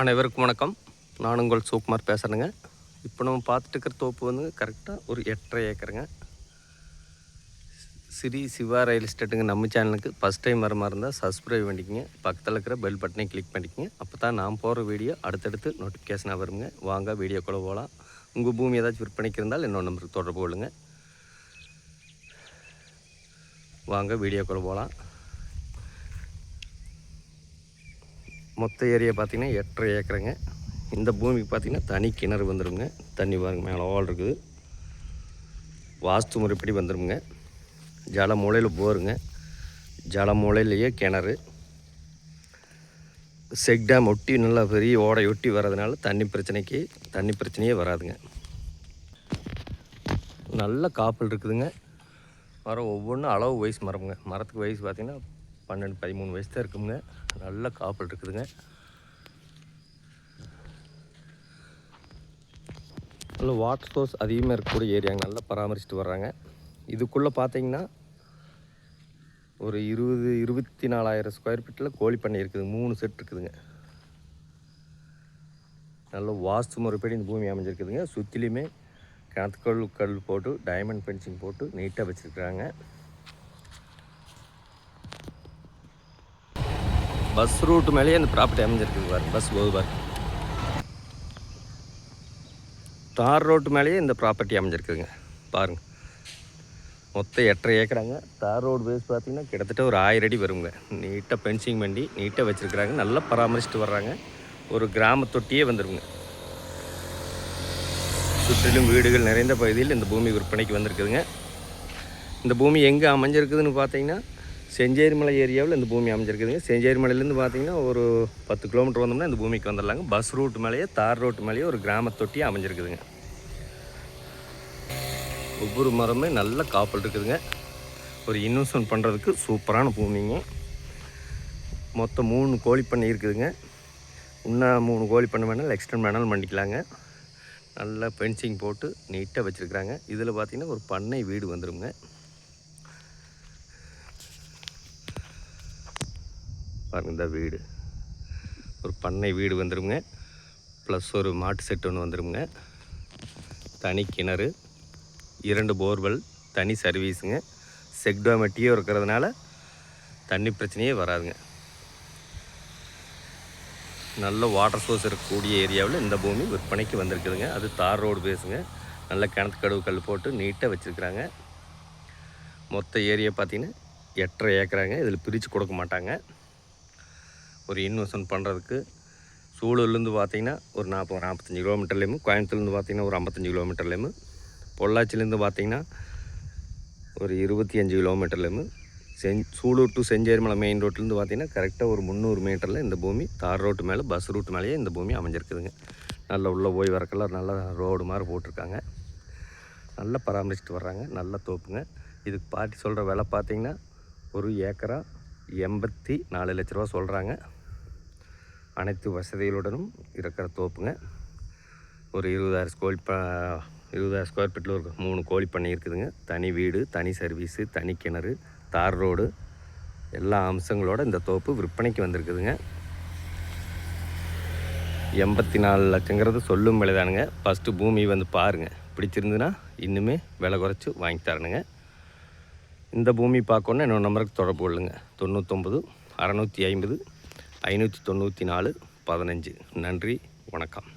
அனைவருக்கும் வணக்கம். நான் உங்கள் சிவகுமார் பேசுகிறேங்க. இப்போ நம்ம பார்த்துட்டு இருக்கிற தோப்பு வந்து கரெக்டாக ஒரு 8.5 ஏக்கருங்க. ஸ்ரீ சிவா ரியல் எஸ்டேட்டுங்க. நம்ம சேனலுக்கு ஃபஸ்ட் டைம் வர மாதிரி இருந்தால் சப்ஸ்கிரைப் பண்ணிக்கங்க. பக்கத்தில் இருக்கிற பெல் பட்டனை கிளிக் பண்ணிக்கங்க. அப்போ தான் நான் போகிற வீடியோ அடுத்தடுத்து நோட்டிஃபிகேஷனாக வருங்க. வாங்க வீடியோக்குள்ளே போகலாம். உங்கள் பூமி ஏதாச்சும் விற்பனைக்கு இருந்தால் இன்னொரு நம்பருக்கு தொடர்பு கொள்ளுங்க. வாங்க வீடியோக்குள்ளே போகலாம். மொத்த ஏரியா பார்த்திங்கன்னா 8.5 ஏக்கருங்க. இந்த பூமிக்கு பார்த்திங்கன்னா தனி கிணறு வந்துடுங்க. தண்ணி பாருங்க மேலே ஆள் இருக்குது. வாஸ்து முறைப்படி வந்துடுங்க. ஜல மூலையில் போருங்க. ஜல மூலையிலேயே கிணறு. செக் டேம் ஒட்டி நல்லா பெரிய ஓடை ஒட்டி வர்றதுனால தண்ணி பிரச்சனையே வராதுங்க. நல்ல காப்பல் இருக்குதுங்க. மரம் ஒவ்வொன்றும் அளவு வயசு மரமுங்க. மரத்துக்கு வயசு பார்த்திங்கன்னா 12-13 வயசு தான் இருக்குங்க. நல்ல காப்பல் இருக்குதுங்க. நல்ல வாட்டர் சோர்ஸ் அதிகமாக இருக்கக்கூடிய ஏரியாங்க. நல்லா பராமரிச்சுட்டு வர்றாங்க. இதுக்குள்ளே பார்த்தீங்கன்னா ஒரு 24,000 ஸ்கொயர் ஃபீட்டில் கோழி பண்ணை இருக்குது. 3 செட் இருக்குதுங்க. நல்ல வாஸ்து முறைப்படி இந்த பூமி அமைஞ்சிருக்குதுங்க. சுற்றிலையுமே கல் போட்டு டைமண்ட் ஃபென்சிங் போட்டு நீட்டாக வச்சுருக்குறாங்க. பஸ் ரூட்டு மேலேயே அந்த ப்ராப்பர்ட்டி அமைஞ்சிருக்குது பாருங்க. பஸ் போகுது பாருங்க. தார் ரோட்டு மேலேயே இந்த ப்ராப்பர்ட்டி அமைஞ்சிருக்குதுங்க பாருங்கள். மொத்தம் 8.5 ஏக்கராங்க. தார் ரோடு பேஸ் பார்த்திங்கன்னா கிட்டத்தட்ட ஒரு 1000 அடி வருங்க. நீட்டாக பென்சிங் பண்ணி நீட்டாக வச்சுருக்குறாங்க. நல்லா பராமரிச்சுட்டு வர்றாங்க. ஒரு கிராம தொட்டியே வந்துடுங்க. சுற்றிலும் வீடுகள் நிறைந்த பகுதியில் இந்த பூமி விற்பனைக்கு வந்திருக்குதுங்க. இந்த பூமி எங்கே அமைஞ்சிருக்குதுன்னு பார்த்தீங்கன்னா செஞ்சேரிமலை ஏரியாவில் இந்த பூமி அமைஞ்சிருக்குதுங்க. செஞ்சேரிமலையிலேருந்து பார்த்தீங்கன்னா ஒரு 10 கிலோமீட்டர் வந்தோம்னா இந்த பூமிக்கு வந்துடலாங்க. பஸ் ரூட் மேலேயே தார் ரோட்டு மேலேயே ஒரு கிராம தொட்டியே அமைஞ்சிருக்குதுங்க. ஒவ்வொரு மரமே நல்ல காப்பல் இருக்குதுங்க. ஒரு இன்வெஸ்ட்மெண்ட் பண்ணுறதுக்கு சூப்பரான பூமிங்க. மொத்தம் 3 கோழி பண்ணை இருக்குதுங்க. இன்னும் 3 கோழி பண்ணை வேணாலும் எக்ஸ்டெண்ட் வேணாலும் பண்ணிக்கலாங்க. நல்லா ஃபென்சிங் போட்டு நீட்டாக வச்சுருக்குறாங்க. இதில் பார்த்திங்கன்னா ஒரு பண்ணை வீடு வந்துடுங்க. பாருங்க இந்த வீடு ஒரு பண்ணை வீடு வந்துடுங்க. ப்ளஸ் ஒரு மாட்டு செட்டு ஒன்று வந்துடுங்க. தனி கிணறு, 2 போர்வெல், தனி சர்வீஸுங்க. செக்டோமெட்டியும் இருக்கிறதுனால தண்ணி பிரச்சனையே வராதுங்க. நல்ல வாட்டர் சோர்ஸ் இருக்கக்கூடிய ஏரியாவில் இந்த பூமி விற்பனைக்கு வந்திருக்குதுங்க. அது தார் ரோடு பேஸுங்க. நல்ல கிணத்து கல் போட்டு நீட்டாக வச்சுருக்குறாங்க. மொத்த ஏரியா பார்த்திங்கன்னா 8.5 ஏக்கராங்க. இதில் பிரித்து கொடுக்க மாட்டாங்க. ஒரு இன்வெஸ்ட்மெண்ட் பண்ணுறதுக்கு சூலூர்லேருந்து பார்த்திங்கன்னா ஒரு 40-45 கிலோமீட்டர்லேயும், கோயம்புத்தூர்லேருந்து பார்த்திங்கன்னா ஒரு 55 கிலோமீட்டர்லேயும், பொள்ளாச்சிலேருந்து பார்த்திங்கன்னா ஒரு 25 கிலோமீட்டர்லேயும், சூலூர் டு செஞ்சேரிமலை மெயின் ரோட்லேருந்து பார்த்திங்கன்னா கரெக்டாக ஒரு 300 மீட்டரில் இந்த பூமி தார் ரோட்டு மேலே பஸ் ரூட்டு மேலேயே இந்த பூமி அமைஞ்சிருக்குதுங்க. நல்லா உள்ளே போய் வரக்கெல்லாம் நல்லா ரோடு மாதிரி போட்டிருக்காங்க. நல்லா பராமரிச்சுட்டு வர்றாங்க. நல்ல தோப்புங்க. இதுக்கு பார்ட்டி சொல்கிற விலை பார்த்திங்கன்னா ஒரு ஏக்கரா 84 லட்ச ரூபா சொல்கிறாங்க. அனைத்து வசதிகளுடனும் இருக்கிற தோப்புங்க. ஒரு 20,000 ஸ்கொயர் ஃபீட்டில் ஒரு 3 கோழி பண்ணை இருக்குதுங்க. தனி வீடு, தனி சர்வீஸு, தனி கிணறு, தார் ரோடு எல்லா அம்சங்களோட இந்த தோப்பு விற்பனைக்கு வந்திருக்குதுங்க. 84 லட்சங்கிறது சொல்லும் விலைதானுங்க. ஃபஸ்ட்டு பூமி வந்து பாருங்கள். பிடிச்சிருந்துன்னா இன்னுமே விலை குறைச்சி வாங்கி தரணுங்க. இந்த பூமி பார்க்கணுன்னா என்னோட நம்பருக்கு தொடர்பு கொள்ளுங்க. 99 650 594 15. நன்றி, வணக்கம்.